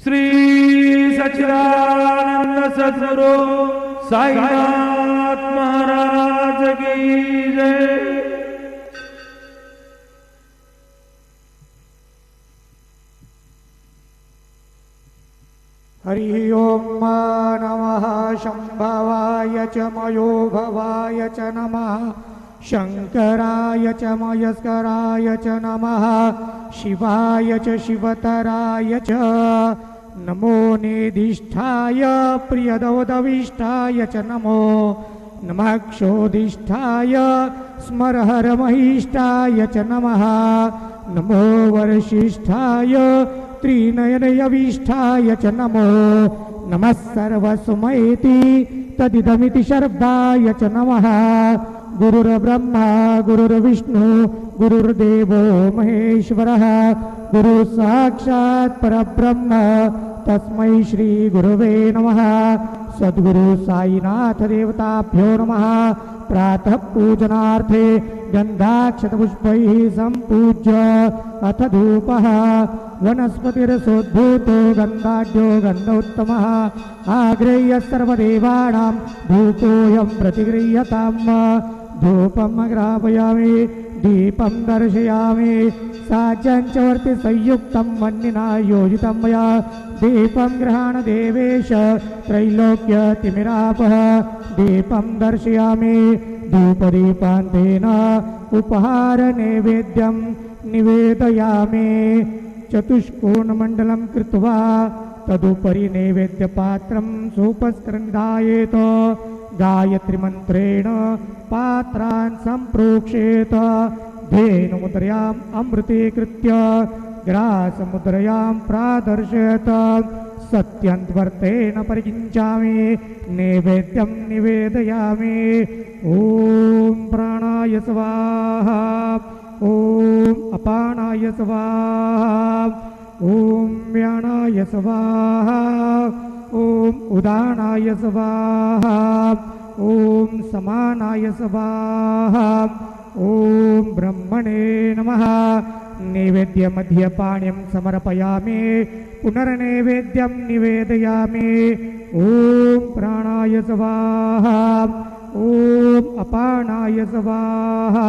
श्री सच्चिदानंद सद्गुरु साईनाथ महाराज की जय। हरि ओम नमः शंभवाय च मयो भवाय च नमः शंकराय च मयस्कराय च नमः शिवाय च शिवतराय च नमो नेदिष्ठाय प्रियदवदविष्ठाय च नमो नमः क्षोदिष्ठाय स्मरहरमहिष्ठाय च नमः नमो वरशिष्ठाय त्रिनयनयविष्ठाय च नमो नमः सर्वसुमैति तदिदमिति शर्वाय च नमः। गुरुर्ब्रह्मा गुरुर्विष्णु गुरुर्देवो महेश्वरः गुरु साक्षात् परब्रह्म तस्मै श्री गुरुवे नमः। सद्गुरु साईनाथ देवताभ्यो नमः। प्रातः पूजनार्थे गन्धाक्षतपुष्पैः सम्पूज्य अथ धूपः वनस्पतिरसोद्भूतो गन्धाढ्यो गन्धोत्तमः आग्रेह्य सर्वदेवानां धूपोऽयं प्रतिगृह्यताम्। धूपं ग्रापयामि दीपं दर्शयामि साज्यञ्चवर्ति संयुक्तं वह्निना योजितं मया दीपं गृहाण देवेश त्रैलोक्यतिमिरापः दीपं दर्शयामि धूपदीपान्तेन उपहारनैवेद्यं निवेदयामि। चतुष्कोणमण्डलं कृत्वा तदुपरि नैवेद्यपात्रं सोपस्करनिधायेत गायत्रीमन्त्रेण पात्रान् सम्प्रोक्षेत धेनुमुद्रयाम् अमृतीकृत्य ग्रासमुद्रयां प्रादर्शयत सत्यन्वर्तेन परिकिञ्चामि नैवेद्यं निवेदयामि। ॐ प्राणाय स्वाहा ॐ अपानाय स्वाहा ॐ व्यानाय स्वाहा ॐ उदानाय स्वाहा ॐ समानाय स्वाहा ॐ ब्रह्मणे नमः। नैवेद्यमध्यपाण्यं समर्पयामि पुनर्नैवेद्यं निवेदयामि। ॐ प्राणाय स्वाहा ॐ अपानाय स्वाहा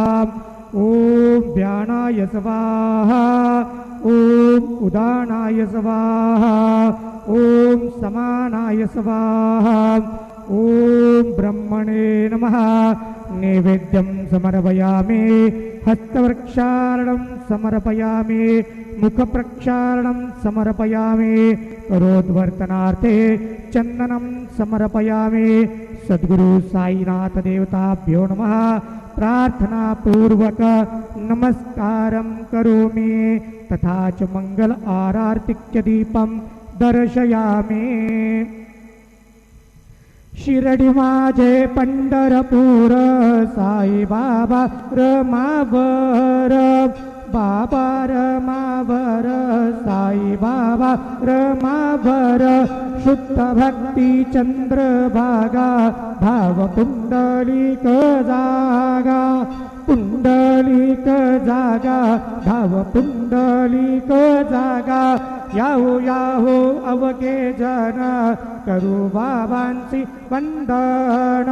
ॐ व्यानाय स्वाहा ॐ उदानाय स्वाहा ॐ समानाय स्वाहा ॐ ब्रह्मणे नमः। नैवेद्यं समर्पयामि हस्तप्रक्षालनं समर्पयामि मुखप्रक्षालनं समर्पयामि करोद्वर्तनार्थे चन्दनं समर्पयामि। सद्गुरु साईनाथ देवताभ्यो नमः। प्रार्थनापूर्वक नमस्कारं करोमि तथा च मंगल आरार्तिक्य दीपं दर्शयामि। शिरडी माझे पंढरपूर साई बाबा रमावर बाबा रमावर साई बाबा रमावर शुद्ध भक्ती चंद्रभागा भाव पुंडलिक जागा पुंडलिक जागा भाव पुंडलिक जागा याहो याहो अवघे जन करू बाबांची वंदन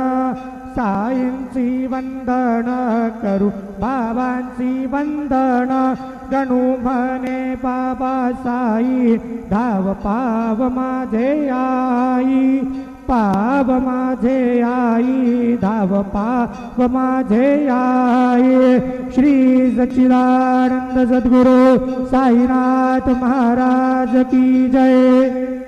साईंची वंदन करू बाबांची वंदन गणू म्हणे बाबा साई धाव पाव माझे आई पाव माझे आई धाव पाव माझे आई। श्री सच्चिदानंद सद्गुरु साईनाथ महाराज की जय।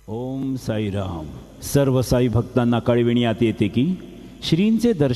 ओम साईराम. सर्व साई भक्तांना कळविण्यात येते की श्रींचे दर्शन